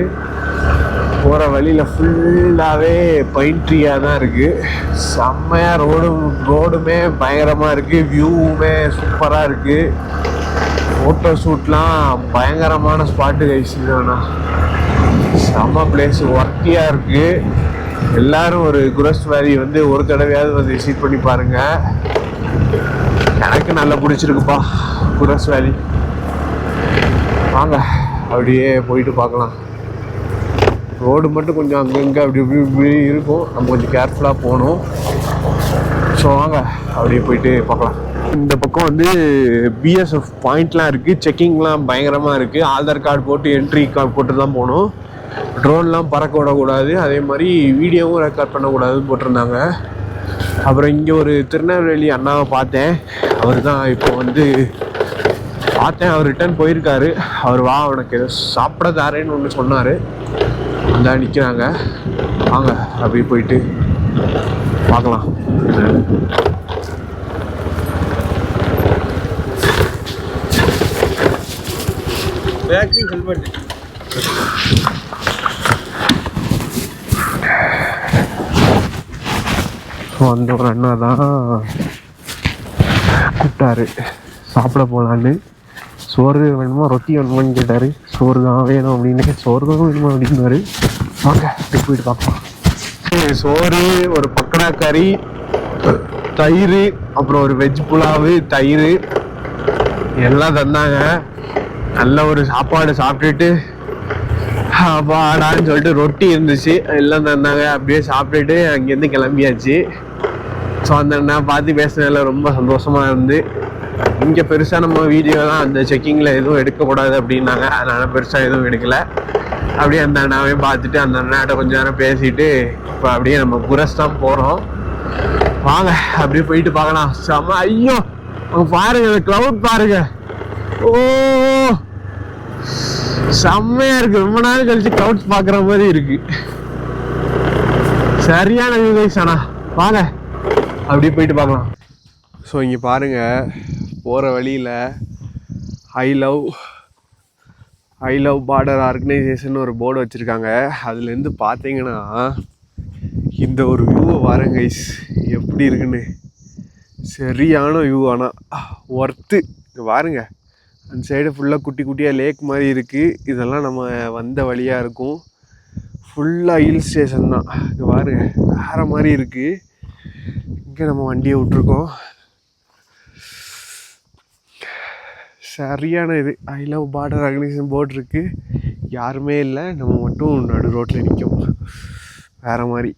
Speaker 2: போகிற வழியில் ஃபுல்லாகவே பைன் ட்ரீயாக தான் இருக்குது. செம்மையாக ரோடுமே பயங்கரமாக இருக்குது. வியூவுமே சூப்பராக இருக்குது. ஃபோட்டோ ஷூட்லாம் பயங்கரமான ஸ்பாட்டு கைஸ்ண்ணா. செம்ம பிளேஸ், ஒர்க்கியாக இருக்குது. எல்லோரும் ஒரு குரஸ் வேலி வந்து ஒரு தடவையாவது வந்து விசிட் பண்ணி பாருங்கள். எனக்கு நல்லா பிடிச்சிருக்குப்பா குரஸ் வேலி. வாங்க அப்படியே போயிட்டு பார்க்கலாம். ரோடு மட்டும் கொஞ்சம் அங்கங்கே அப்படி இப்படி இருக்கும். நம்ம கொஞ்சம் கேர்ஃபுல்லாக போகணும். ஸோ வாங்க அப்படியே போயிட்டு பார்க்கலாம். இந்த பக்கம் வந்து பிஎஸ்எஃப் பாயிண்ட்லாம் இருக்குது. செக்கிங்லாம் பயங்கரமாக இருக்குது. ஆதார் கார்டு போட்டு என்ட்ரி கார்டு போட்டு தான் போகணும். ட்ரோன்லாம் பறக்க விடக்கூடாது. அதே மாதிரி வீடியோவும் ரெக்கார்ட் பண்ணக்கூடாதுன்னு போட்டிருந்தாங்க. அப்புறம் இங்கே ஒரு திருநெல்வேலி அண்ணாவை பார்த்தேன். அவர் தான் இப்போ வந்து பார்த்தேன். அவர் ரிட்டர்ன் போயிருக்காரு. அவர் வா அவனுக்கு ஏதோ சாப்பிட தாரேன்னு ஒன்று சொன்னார். அந்த நிற்கிறாங்க. வாங்க அப்படி போயிட்டு பார்க்கலாம்.
Speaker 3: ஹெல்மெட்
Speaker 2: அந்த ஒரு அண்ணா தான் கூப்பிட்டாரு சாப்பிட போகலான்னு. சோறு வேணுமா ரொட்டி வேணுமான்னு கேட்டார். சோறு தான் வேணும் அப்படின்னு. சோறு தான் வேணுமா அப்படின்னாரு. வாங்க அப்படி போயிட்டு பார்க்கலாம். சோறு, ஒரு பக்கடா கறி, தயிர், அப்புறம் ஒரு வெஜ் புலாவு, தயிர் எல்லாம் தந்தாங்க. நல்ல ஒரு சாப்பாடு சாப்பிட்டுட்டு வாடான்னு சொல்லிட்டு ரொட்டி இருந்துச்சு எல்லாம் தந்தாங்க. அப்படியே சாப்பிட்டுட்டு அங்கேருந்து கிளம்பியாச்சு. ஸோ அந்த அண்ணன் பார்த்து பேசுனதில் ரொம்ப சந்தோஷமாக இருந்து. இங்கே பெருசாக நம்ம வீடியோலாம் அந்த செக்கிங்கில் எதுவும் எடுக்கக்கூடாது அப்படின்னாங்க. அதனால் பெருசாக எதுவும் எடுக்கலை. அப்படியே அந்த அண்ணாவே பார்த்துட்டு அந்த அண்ணாட்ட கொஞ்சம் நேரம் பேசிட்டு இப்போ அப்படியே நம்ம குரஸ் தான் போகிறோம். வாங்க அப்படியே போயிட்டு பார்க்கலாம். செம்ம. ஐயோ அங்கே பாருங்க, அந்த க்ளவுட் பாருங்க. ஓ செம்மையா இருக்கு. ரொம்ப நாள் கழிச்சு க்ளவுட்ஸ் பார்க்குற மாதிரி இருக்கு. சரியான வியூ கைஸ். ஆனால் வாங்க அப்படியே போயிட்டு பார்க்கலாம். ஸோ இங்கே பாருங்கள், போகிற வழியில் ஐ லவ் பார்டர் ஆர்கனைசேஷன் ஒரு போர்டு வச்சுருக்காங்க. அதுலேருந்து பார்த்தீங்கன்னா இந்த ஒரு வியூவை பாருங்க கைஸ் எப்படி இருக்குன்னு. சரியான வியூ. ஆனால் ஒர்த்து. பாருங்க அந்த சைடு ஃபுல்லாக குட்டி குட்டியாக லேக் மாதிரி இருக்குது. இதெல்லாம் நம்ம வந்த வழியாக இருக்கும். ஃபுல்லாக ஹில் ஸ்டேஷன் தான். இது பாருங்க வேறு மாதிரி இருக்குது. இங்கே நம்ம வண்டியை விட்ருக்கோம். சரியான இது. I love border organisation board இருக்குது. யாருமே இல்லை, நம்ம மட்டும் நடு ரோட்டில் நிற்கும். வேறு மாதிரி.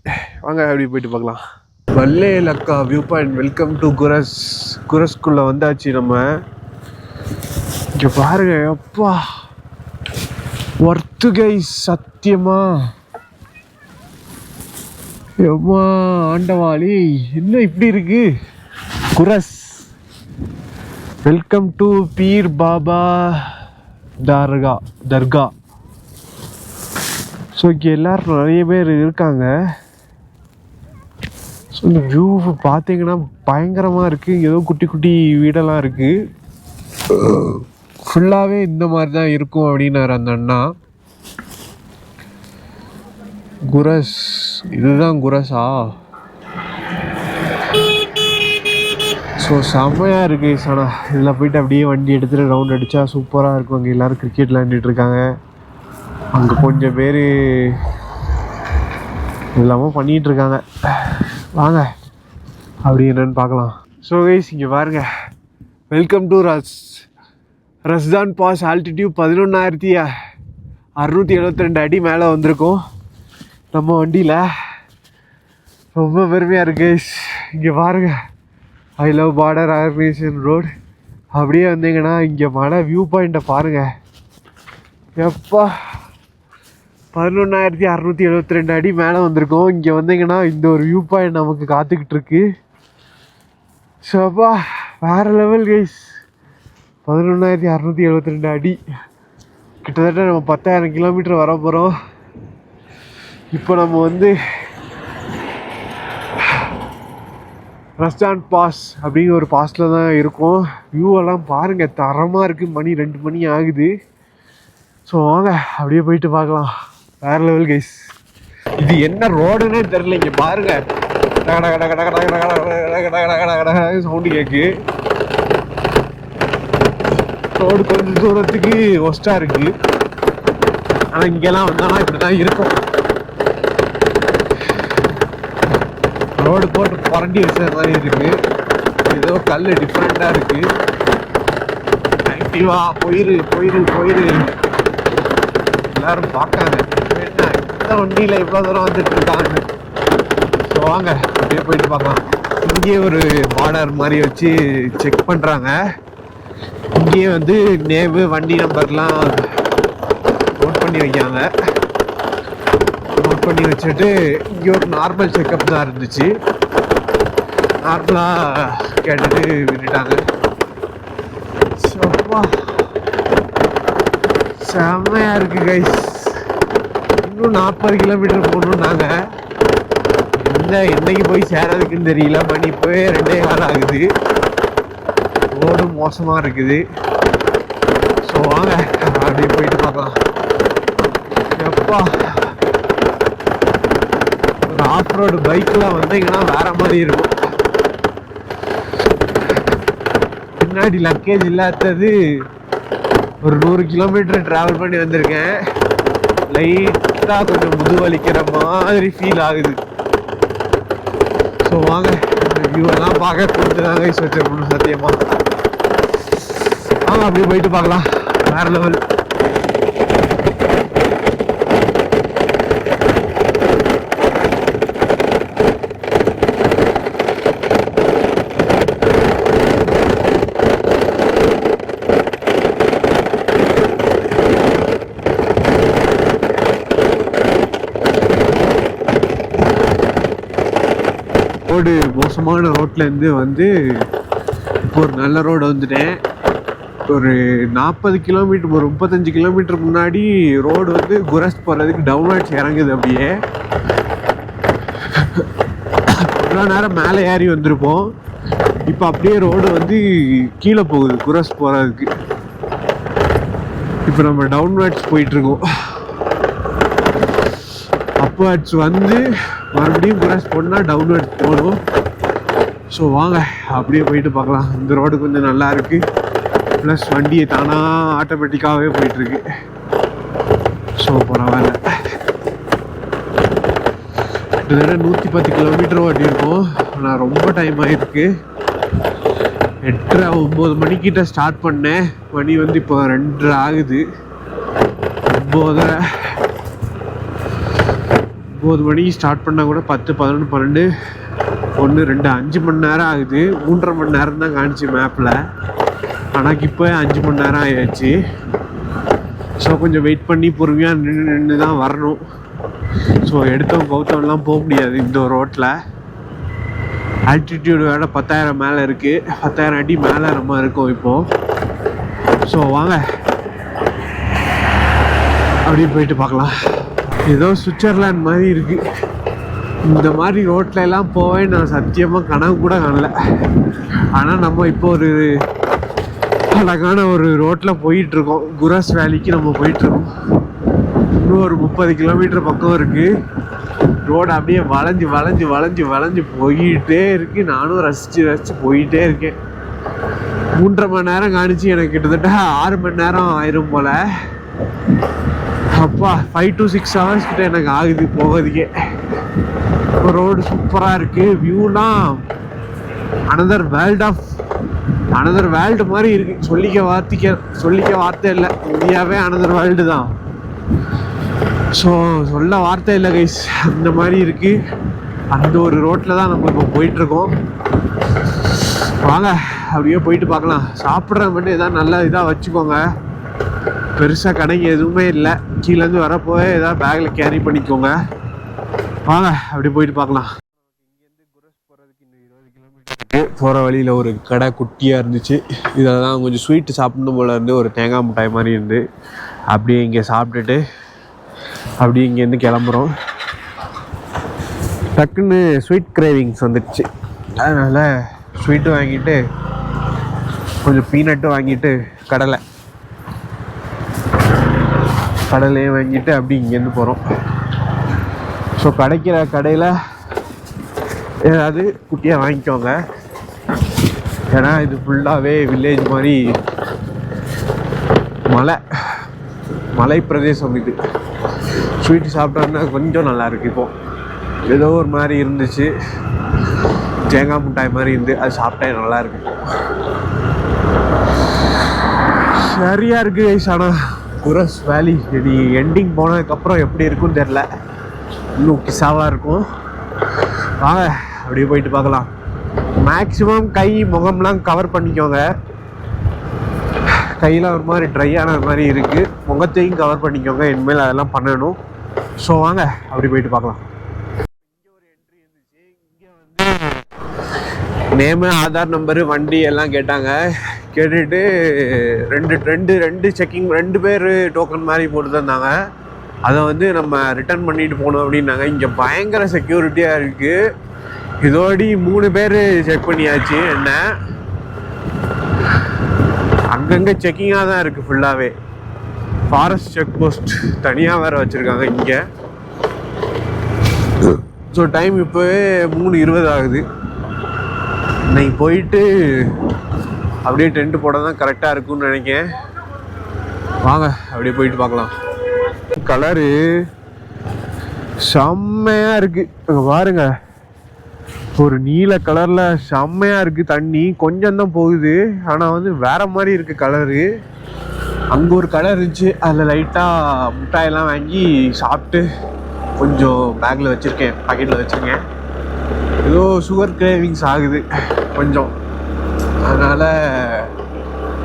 Speaker 2: வாங்க அப்படி போயிட்டு பார்க்கலாம். வல்லே லக்கா வியூ பாயிண்ட். வெல்கம் டு குரஸ்குள்ளே வந்தாச்சு நம்ம. இங்கே பாருங்க அப்பா ஒர்த்து கைஸ். சத்தியமா எம்மா ஆண்டவாளி என்ன இப்படி இருக்கு குரஸ். Welcome to Peer Baba Dargah. So இங்கே எல்லோரும் நிறைய பேர் இருக்காங்க. ஸோ இந்த வியூ பார்த்தீங்கன்னா பயங்கரமாக இருக்குது. ஏதோ குட்டி குட்டி வீடெல்லாம் இருக்குது. ஃபுல்லாகவே இந்த மாதிரி தான் இருக்கும் அப்படின்னாரு அந்த அண்ணா. குரஸ் இதுதான் குரஸா? ஸோ செம்மையாக இருக்குது. ஆனால் இதில் போயிட்டு அப்படியே வண்டி எடுத்துகிட்டு ரவுண்ட் அடித்தா சூப்பராக இருக்கும். அங்கே எல்லோரும் கிரிக்கெட் விளையாண்டுட்ருக்காங்க. அங்கே கொஞ்சம் பேர் எல்லாமே பண்ணிகிட்ருக்காங்க. வாங்க அப்படி என்னன்னு பார்க்கலாம். ஸோ கைஸ் இங்கே பாருங்க, வெல்கம் டு ரஸ்தான் பாஸ். ஆல்டிடியூட் 11,672 அடி மேலே வந்திருக்கோம் நம்ம வண்டியில். ரொம்ப பெருமையாக இருக்கு கைஸ். இங்கே பாருங்க, I love border organisation road. அப்படியே வந்தீங்கன்னா இங்கே மலை வியூ பாயிண்ட்டை பாருங்கள். எப்பா 11,672 அடி மேலே வந்திருக்கோம். இங்கே வந்தீங்கன்னா இந்த ஒரு வியூ பாயிண்ட் நமக்கு காத்துக்கிட்டு இருக்கு. ஸோப்பா வேறு லெவல் கைஸ். 11,672 அடி, கிட்டத்தட்ட நம்ம 10,000 கிலோமீட்டர் வர போகிறோம். இப்போ நம்ம வந்து ரஸ்டான் பாஸ் அப்படிங்கிற ஒரு பாஸில் தான் இருக்கோம். வியூவெல்லாம் பாருங்கள், தரமாக இருக்குது. மணி 2 மணி ஆகுது. ஸோ வாங்க அப்படியே போயிட்டு பார்க்கலாம். வேறு லெவல் கைஸ். இது என்ன ரோடுன்னே தெரில. இங்கே பாருங்கள், சவுண்டு கேட்கு. ரோடு கொஞ்சம் தூரத்துக்கு ஒஸ்ட்டாக இருக்குது. ஆனால் இங்கெல்லாம் வந்தாலும் இப்படி தான் இருக்கும். ரோடு போட்டு புரண்டி வச்ச மாதிரி இருக்குது. ஏதோ கல் டிஃப்ரெண்ட்டாக இருக்குது. ஆக்டிவா போயிரு போயிரு போயிரு எல்லாரும் பார்க்காங்க. என்ன இந்த வண்டியில் இவ்வளோ தூரம் வந்துட்டு இருக்காங்க. ஸோ வாங்க அப்படியே போயிட்டு பார்க்கலாம். இங்கேயே ஒரு பார்டர் மாதிரி வச்சு செக் பண்ணுறாங்க. இங்கேயே வந்து நேவு வண்டி நம்பர்லாம் நோட் பண்ணி வைக்காங்க. நோட் பண்ணி வச்சுட்டு இங்கே ஒரு நார்மல் செக்கப் தான் இருந்துச்சு. நார்மலாக கேட்டுட்டு விட்டுட்டாங்க. சப்பா செம்மையாக இருக்குது கைஸ். இன்னும் 40 கிலோமீட்டர் போகணும். நாங்கள் இல்லை என்னைக்கு போய் சேரதுக்குன்னு தெரியல. மணி போய் 2:15 ஆகுது. ரோடு மோசமாக இருக்குது. ஸோ வாங்க அப்படியே போயிட்டு பார்க்கலாம். எப்பா ஒரு ஆஃப் ரோடு பைக்கில் வந்தீங்கன்னா வேறு மாதிரி இருக்கும். பின்னாடி லக்கேஜ் இல்லாதது ஒரு 100 கிலோமீட்டர் ட்ராவல் பண்ணி வந்திருக்கேன். லைட்டாக கொஞ்சம் முதுவலிக்கிற மாதிரி ஃபீல் ஆகுது. ஸோ வாங்க இந்த வியூவெல்லாம் பார்க்க கொடுத்துருந்தாங்க வச்சிருக்கணும் சத்தியமாக. வாங்க அப்படியே போயிட்டு பார்க்கலாம். வேறு லெவல். ரோடு மோசமான ரோட்லேருந்து வந்து இப்போ ஒரு நல்ல ரோடு வந்துட்டேன். ஒரு 40 கிலோமீட்டர் ஒரு 35 கிலோமீட்டர் முன்னாடி ரோடு வந்து குரஸ் போகிறதுக்கு டவுன்வர்ட்ஸ் இறங்குது. அப்படியே இவ்வளோ நேரம் மேலே ஏறி வந்திருப்போம். இப்போ அப்படியே ரோடு வந்து கீழே போகுது குரஸ் போகிறதுக்கு. இப்போ நம்ம டவுன்வர்ட்ஸ் போயிட்டுருக்கோம். அப்வர்ட்ஸ் வந்து மறுபடியும் குரஸ் போனால் டவுன்வர்ட்ஸ் போகணும். ஸோ வாங்க அப்படியே போயிட்டு பார்க்கலாம். இந்த ரோடு கொஞ்சம் நல்லா இருக்குது. ப்ளஸ் வண்டியை தானாக ஆட்டோமேட்டிக்காகவே போயிட்டுருக்கு. ஸோ பரவாயில்ல. கிட்டத்தட்ட 110 கிலோமீட்டர் ஓட்டி இருக்கோம். ஆனால் ரொம்ப டைம் ஆகிருக்கு. 8:30-9 மணிக்கிட்ட ஸ்டார்ட் பண்ணேன். மணி வந்து இப்போ 2:30 ஆகுது. 9 மணிக்கு ஸ்டார்ட் பண்ணால் கூட 10, 11, 12, 1, 2, 5 மணி நேரம் ஆகுது. 3.5 மணி நேரம் தான் காணிச்சு மேப்பில். ஆனால் இப்போ 5 மணி நேரம் ஆகிடுச்சு. ஸோ கொஞ்சம் வெயிட் பண்ணி பொறுமையாக நின்று தான் வரணும். ஸோ எடுத்தோம் கௌத்தம்லாம் போக முடியாது இந்த ரோட்டில். ஆல்டிடியூடு வேறு 10,000 மேலே இருக்குது. 10,000 அடி மேலே நம்ம இருக்கோம் இப்போது. ஸோ வாங்க அப்படியே போயிட்டு பார்க்கலாம். ஏதோ சுவிட்சர்லாண்ட் மாதிரி இருக்குது. இந்த மாதிரி ரோட்டில் எல்லாம் போவேன் நான் சத்தியமாக கனவு கூட காணல. ஆனால் நம்ம இப்போ ஒரு அழகான ஒரு ரோட்டில் போயிட்டுருக்கோம். குரஸ் வேலிக்கு நம்ம போயிட்டுருக்கோம். இன்னும் ஒரு 30 கிலோமீட்டர் பக்கம் இருக்குது. ரோடு அப்படியே வளைஞ்சு வளைஞ்சு வளைஞ்சு வளைஞ்சு போயிட்டே இருக்குது. நானும் ரசித்து போயிட்டே இருக்கேன். 3.5 மணி நேரம் காணிச்சு எனக்கு கிட்டத்தட்ட 6 மணி நேரம் ஆயிரும் போல். அப்பா 5 to 6 hours கிட்ட எனக்கு ஆகுது போகிறதுக்கே. ரோடு சூப்பராக இருக்குது. வியூலாம் அனதர் வேர்ல்டு மாதிரி இருக்குது. சொல்லிக்க வார்த்தை இல்லை. இந்தியாவே அனதர் வேர்ல்டு தான். ஸோ சொல்ல வார்த்தை இல்லை கைஸ். அந்த மாதிரி இருக்குது. அந்த ஒரு ரோட்டில் தான் நம்ம இப்போ போயிட்டுருக்கோம். வாங்க அப்படியே போயிட்டு பார்க்கலாம். சாப்பிட்ற மட்டும் எதாவது நல்லா இதாக வச்சுக்கோங்க. பெருசாக கடைங்க எதுவுமே இல்லை. கீழேருந்து வரப்போ ஏதாவது பேக்கில் கேரி பண்ணிக்கோங்க. வாங்க அப்படியே போயிட்டு பார்க்கலாம். இங்கேருந்து குரஸ் போகிறதுக்கு இன்னும் 20 கிலோமீட்டர் போகிற வழியில் ஒரு கடை குட்டியாக இருந்துச்சு. இதில் தான் கொஞ்சம் ஸ்வீட்டு சாப்பிடணும் போல இருந்து ஒரு தேங்காய் மிட்டாய் மாதிரி இருந்து அப்படியே இங்கே சாப்பிட்டுட்டு அப்படியே இங்கேருந்து கிளம்புறோம். டக்குன்னு ஸ்வீட் கிரேவிங்ஸ் வந்துடுச்சு. அதனால் ஸ்வீட்டு வாங்கிட்டு கொஞ்சம் பீனட்டு வாங்கிட்டு கடலையும் வாங்கிட்டு அப்படி இங்கேருந்து போகிறோம். ஸோ கிடைக்கிற கடையில் ஏதாவது குட்டியாக வாங்கிக்கோங்க. ஏன்னா இது ஃபுல்லாகவே வில்லேஜ் மாதிரி மலை பிரதேசம். இது ஸ்வீட்டு சாப்பிட்டோன்னா கொஞ்சம் நல்லாயிருக்கு. இப்போது ஏதோ ஒரு மாதிரி இருந்துச்சு, தேங்காய் மிட்டாய் மாதிரி இருந்து அது சாப்பிட்டா நல்லாயிருக்கு. சரியாக இருக்குது கைஸ். ஆனால் குரஸ் வேலி இது எண்டிங் போனதுக்கப்புறம் எப்படி இருக்குன்னு தெரில. இன்னும் கிசாவாக இருக்கும். வாங்க அப்படியே போயிட்டு பார்க்கலாம். மேக்ஸிமம் கை முகம்லாம் கவர் பண்ணிக்கோங்க. கையில் ஒரு மாதிரி ட்ரை ஆன மாதிரி இருக்குது. முகத்தையும் கவர் பண்ணிக்கோங்க. இனிமேல் அதெல்லாம் பண்ணணும். ஸோ வாங்க அப்படி போயிட்டு பார்க்கலாம். இங்கே ஒரு என்ட்ரி இருந்துச்சு. இங்கே வந்து நேமு, ஆதார் நம்பரு, வண்டி எல்லாம் கேட்டாங்க. கேட்டுட்டு ரெண்டு செக்கிங் 2 பேர் டோக்கன் மாதிரி போட்டு தந்தாங்க. அதை வந்து நம்ம ரிட்டர்ன் பண்ணிட்டு போகணும் அப்படின்னாங்க. இங்கே பயங்கர செக்யூரிட்டியாக இருக்குது. இதோடி 3 பேர் செக் பண்ணியாச்சு. என்ன அங்கங்கே செக்கிங்காக தான் இருக்குது ஃபுல்லாகவே. ஃபாரஸ்ட் செக் போஸ்ட் தனியாக வேறு வச்சுருக்காங்க இங்கே. ஸோ டைம் இப்போவே 3:20 ஆகுது. இன்னைக்கு போயிட்டு அப்படியே டென்ட் போட தான் கரெக்டாக இருக்கும்னு நினைக்கிறேன். வாங்க அப்படியே போயிட்டு பார்க்கலாம். கலரு செம்மையாக இருக்குது. அங்கே பாருங்க, ஒரு நீல கலரில் செம்மையாக இருக்குது. தண்ணி கொஞ்சம் தான் போகுது, ஆனால் வந்து வேற மாதிரி இருக்குது கலரு. அங்கே ஒரு கலர் இருந்துச்சு, அதில் லைட்டாக மிட்டாயெல்லாம் வாங்கி சாப்பிட்டு கொஞ்சம் பேக்கில் வச்சுருக்கேன், பாக்கெட்டில் வச்சுருக்கேன். ஏதோ சுகர் கிரேவிங்ஸ் ஆகுது கொஞ்சம், அதனால்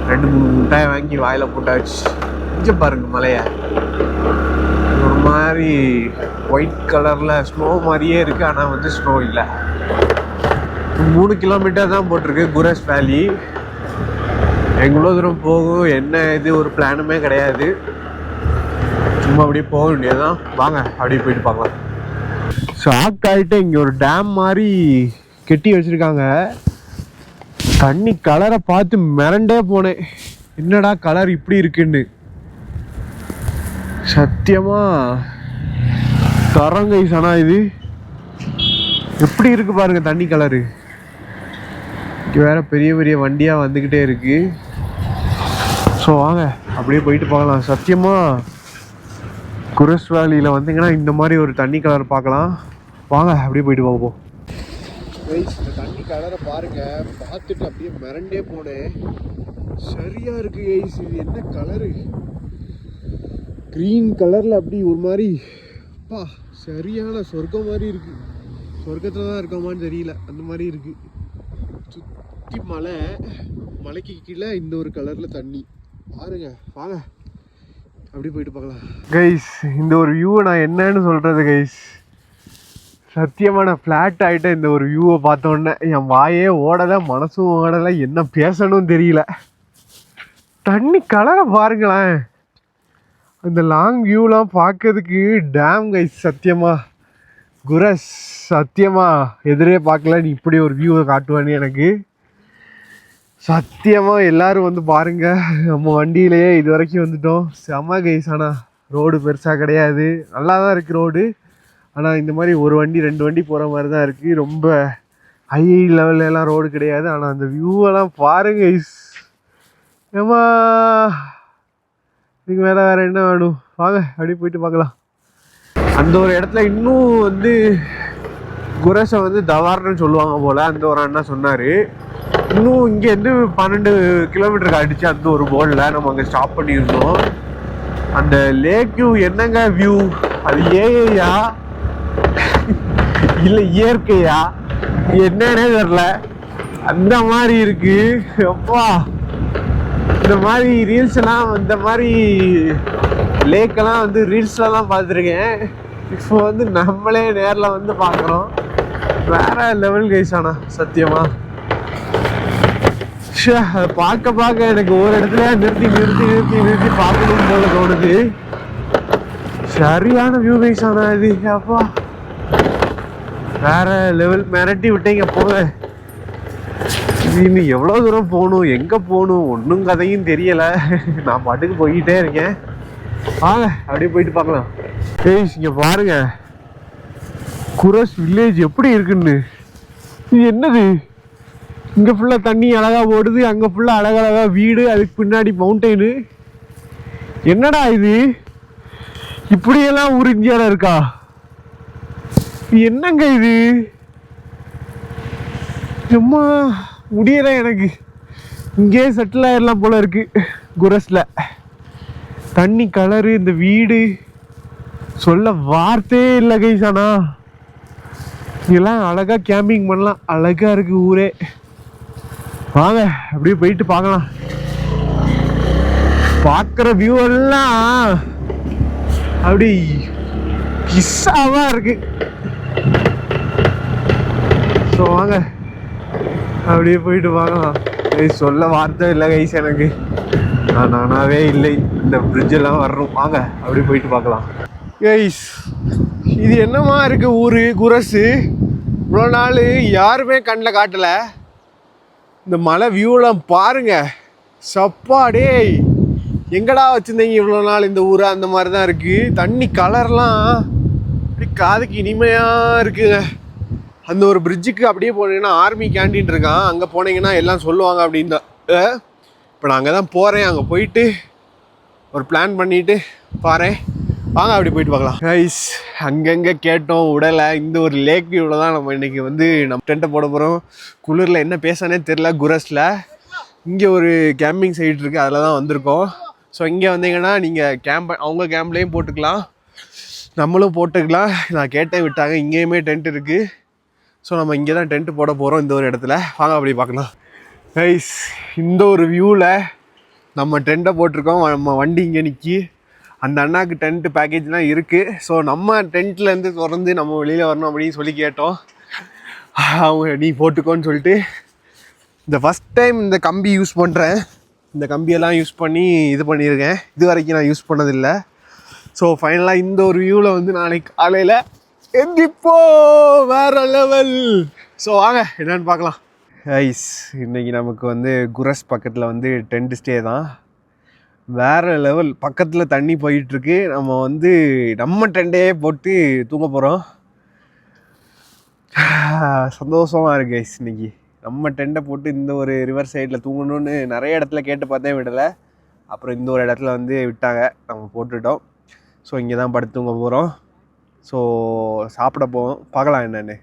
Speaker 2: 2-3 மிட்டாயை வாங்கி வாயில் போட்டாச்சு. இங்கே பாருங்கள் மலையை, ஒரு மாதிரி ஒயிட் கலரில் ஸ்னோ மாதிரியே இருக்குது. ஆனால் வந்து ஸ்னோ இல்லை. 3 கிலோமீட்டர் தான் போட்டிருக்கு குரஸ் வேலி. எவ்வளோ தூரம் போகும் என்ன இது ஒரு பிளானுமே கிடையாது. சும்மா அப்படியே போக வேண்டியதுதான். வாங்க அப்படியே போயிட்டு பார்க்கலாம். ஷாக் ஆகிட்டு இங்கே ஒரு டேம் மாதிரி கெட்டி வச்சுருக்காங்க. தண்ணி கலரை பார்த்து மிரண்டே போனேன். என்னடா கலர் இப்படி இருக்குன்னு. சத்தியமா தரங்க ஐசானா, இது எப்படி இருக்கு பாருங்க தண்ணி கலரு. வேற பெரிய பெரிய வண்டியாக வந்துக்கிட்டே இருக்கு. ஸோ வாங்க அப்படியே போயிட்டு பார்க்கலாம். சத்தியமாக குரஸ் வேலியில் வந்தீங்கன்னா இந்த மாதிரி ஒரு தண்ணி கலர் பார்க்கலாம். வாங்க அப்படியே போயிட்டு பார்ப்போம். இந்த தண்ணி கலரை பாருங்க, பார்த்துட்டு அப்படியே மிரண்டே போனேன். சரியா இருக்கு கைஸ். இது என்ன கலரு, க்ரீன் கலரில் அப்படி ஒரு மாதிரி பா சரியான சொர்க்கம் மாதிரி இருக்கு. சொர்க்கத்தில் தான் இருக்கோமான்னு தெரியல, அந்த மாதிரி இருக்கு. சுற்றி மலைக்கு கீழே இந்த ஒரு கலரில் தண்ணி பாருங்க. வாங்க அப்படி போயிட்டு பார்க்கலாம் கைஸ். இந்த ஒரு வியூவை நான் என்னன்னு சொல்கிறது கைஸ். சத்தியமாக நான் ஃப்ளாட் ஆகிட்டேன் இந்த ஒரு வியூவை பார்த்தோன்னே. என் வாயே ஓடலை, மனசும் ஓடலை, என்ன பேசணும்னு தெரியல. தண்ணி கலரை பாருங்களேன். அந்த லாங் வியூலாம் பார்க்கறதுக்கு டேம் கைஸ். சத்தியமாக குரஸ் சத்தியமாக எதிரே பார்க்கல நீ இப்படி ஒரு வியூவை காட்டுவான்னு எனக்கு. சத்தியமாக எல்லோரும் வந்து பாருங்கள். நம்ம வண்டியிலேயே இது வரைக்கும் வந்துட்டோம். செம்ம கைஸ். ஆனால் ரோடு பெருசாக கிடையாது, நல்லா தான் இருக்குது ரோடு. ஆனால் இந்த மாதிரி ஒரு வண்டி 2 வண்டி போகிற மாதிரி தான் இருக்குது. ரொம்ப ஹை லெவல்லாம் ரோடு கிடையாது. ஆனால் அந்த வியூவெல்லாம் பாருங்க கைஸ். ஏமா இதுக்கு வேறு என்ன வேணும்? வாங்க அப்படியே போயிட்டு பார்க்கலாம். அந்த ஒரு இடத்துல இன்னும் வந்து குரஸை வந்து தவார்னு சொல்லுவாங்க போல். அந்த ஒரு அண்ணா சொன்னார். இன்னும் இங்கேருந்து 12 கிலோமீட்டருக்கு அடிச்சு அந்த ஒரு போர்டில் நம்ம அங்கே ஸ்டாப் பண்ணியிருந்தோம். அந்த லேக் வியூ என்னங்க வியூ, அது ஏயா இல்லை இயற்கையா என்னன்னே தெரில. அந்த மாதிரி இருக்கு. அப்பா, இந்த மாதிரி ரீல்ஸ் எல்லாம், இந்த மாதிரி லேக்கெல்லாம் வந்து ரீல்ஸ்லாம் பார்த்துருக்கேன். இப்போ வந்து நம்மளே நேரில் வந்து பார்க்குறோம். வேற லெவல் கைஸ். ஆனா சத்தியமா அதை பார்க்க எனக்கு ஒரு இடத்துல நிறுத்தி பார்க்கணும் போல தோணுது. சரியான வியூ கைஸ். ஆனா இது அப்பா வேற லெவல். மிரட்டி விட்டீங்க போக. இன்னும் எவ்வளோ தூரம் போகணும், எங்கே போகணும், ஒன்றும் கதையும் தெரியலை. நான் பாட்டுக்கு போய்கிட்டே இருக்கேன். வாங்க அப்படியே போயிட்டு பார்க்கலாம். ஏய், இங்கே பாருங்க குரஸ் வில்லேஜ் எப்படி இருக்குன்னு. இது என்னது? இங்கே ஃபுல்லாக தண்ணி அழகாக ஓடுது, அங்கே ஃபுல்லாக அழகழகா வீடு, அதுக்கு பின்னாடி மவுண்டெயினு. என்னடா இது? இப்படியெல்லாம் ஊர் இந்தியாவில் இருக்கா? என்னங்க இது? சும்மா முடியல எனக்கு. இங்கே செட்டில் ஆயிடலாம் போல இருக்கு. குரஸ்ல தண்ணி கலரு, இந்த வீடு சொல்ல வார்த்தையே இல்லை கைஸ். ஆனா இதெல்லாம் அழகா கேம்பிங் பண்ணலாம். அழகா இருக்கு ஊரே. வாங்க அப்படியே போயிட்டு பார்க்கலாம். பார்க்குற வியூ எல்லாம் அப்படி கிஸ்ஸாவா இருக்கு. ஸோ வாங்க அப்படியே போயிட்டு பார்க்கலாம். சொல்ல வார்த்தை இல்லை கைஸ் எனக்கு. நானாவே இல்லை இந்த பிரிட்ஜெல்லாம் வர்றோம். வாங்க அப்படியே போயிட்டு பார்க்கலாம். கைஸ், இது என்னமா இருக்கு ஊரு குரஸு? இவ்வளோ நாள் யாருமே கண்ணில் காட்டலை. இந்த மலை வியூலாம் பாருங்க. சப்பாடே, எங்கடா வச்சுருந்தீங்க இவ்வளோ நாள் இந்த ஊரை? அந்த மாதிரி தான் இருக்குது. தண்ணி கலர்லாம் அப்படி காதுக்கு இனிமையாக இருக்குங்க. அந்த ஒரு பிரிட்ஜுக்கு அப்படியே போனீங்கன்னா ஆர்மி கேண்டீன் இருக்கான். அங்கே போனீங்கன்னா எல்லாம் சொல்லுவாங்க அப்படின்னு. இப்போ நான் அங்கே தான் போகிறேன். அங்கே போயிட்டு ஒரு பிளான் பண்ணிவிட்டு பாறேன். வாங்க அப்படி போயிட்டு பார்க்கலாம். கைஸ், அங்கங்கே கேட்டோம் விடலை. இந்த ஒரு லேக் வியூவில் தான் நம்ம இன்றைக்கி வந்து நம்ம டென்ட்டை போட போகிறோம். குளிரில் என்ன பேசானே தெரில. குரஸில் இங்கே ஒரு கேம்பிங் சைட் இருக்குது, அதில் தான் வந்திருக்கோம். ஸோ இங்கே வந்தீங்கன்னா நீங்கள் அவங்க கேம்ப்லேயும் போட்டுக்கலாம், நம்மளும் போட்டுக்கலாம். நான் கேட்டேன், விட்டாங்க. இங்கேயுமே டென்ட் இருக்குது. ஸோ நம்ம இங்கே தான் டென்ட்டு போட போகிறோம் இந்த ஒரு இடத்துல. வாங்க அப்படி பார்க்கலாம். கைஸ், இந்த ஒரு வியூவில் நம்ம டென்ட்டை போட்டிருக்கோம். நம்ம வண்டி இங்கே நிற்கி. அந்த அண்ணாக்கு டென்ட்டு பேக்கேஜ்லாம் இருக்குது. ஸோ நம்ம டென்ட்லேருந்து திறந்து நம்ம வெளியில் வரணும் அப்படின்னு சொல்லி கேட்டோம். அவங்க நீ போட்டுக்கோன்னு சொல்லிட்டு இந்த ஃபஸ்ட் டைம் இந்த கம்பி யூஸ் பண்ணுறேன். இந்த கம்பியெல்லாம் யூஸ் பண்ணி இது பண்ணியிருக்கேன். இது வரைக்கும் நான் யூஸ் பண்ணதில்லை. ஸோ ஃபைனலாக இந்த ஒரு வியூவில் வந்து நாளைக்கு காலையில் எந்திப்போ வேற லெவல். ஸோ வாங்க என்னன்னு பார்க்கலாம். ஐஸ், இன்றைக்கி நமக்கு வந்து குரஸ் பக்கத்தில் வந்து டென்ட் ஸ்டே தான். வேறு லெவல். பக்கத்தில் தண்ணி போயிட்டுருக்கு. நம்ம வந்து நம்ம டென்ட்டே போட்டு தூங்க போகிறோம். சந்தோஷமாக இருக்குது கைஸ். இன்றைக்கி நம்ம டென்ட்டை போட்டு இந்த ஒரு ரிவர் சைடில் தூங்கணும்னு நிறைய இடத்துல கேட்டு பார்த்தேன், விடலை. அப்புறம் இந்த ஒரு இடத்துல வந்து விட்டாங்க, நம்ம போட்டுட்டோம். ஸோ இங்கே தான் படுத்து தூங்க போகிறோம். ஸோ சாப்பிட போவோம், பார்க்கலாம் என்னென்னு.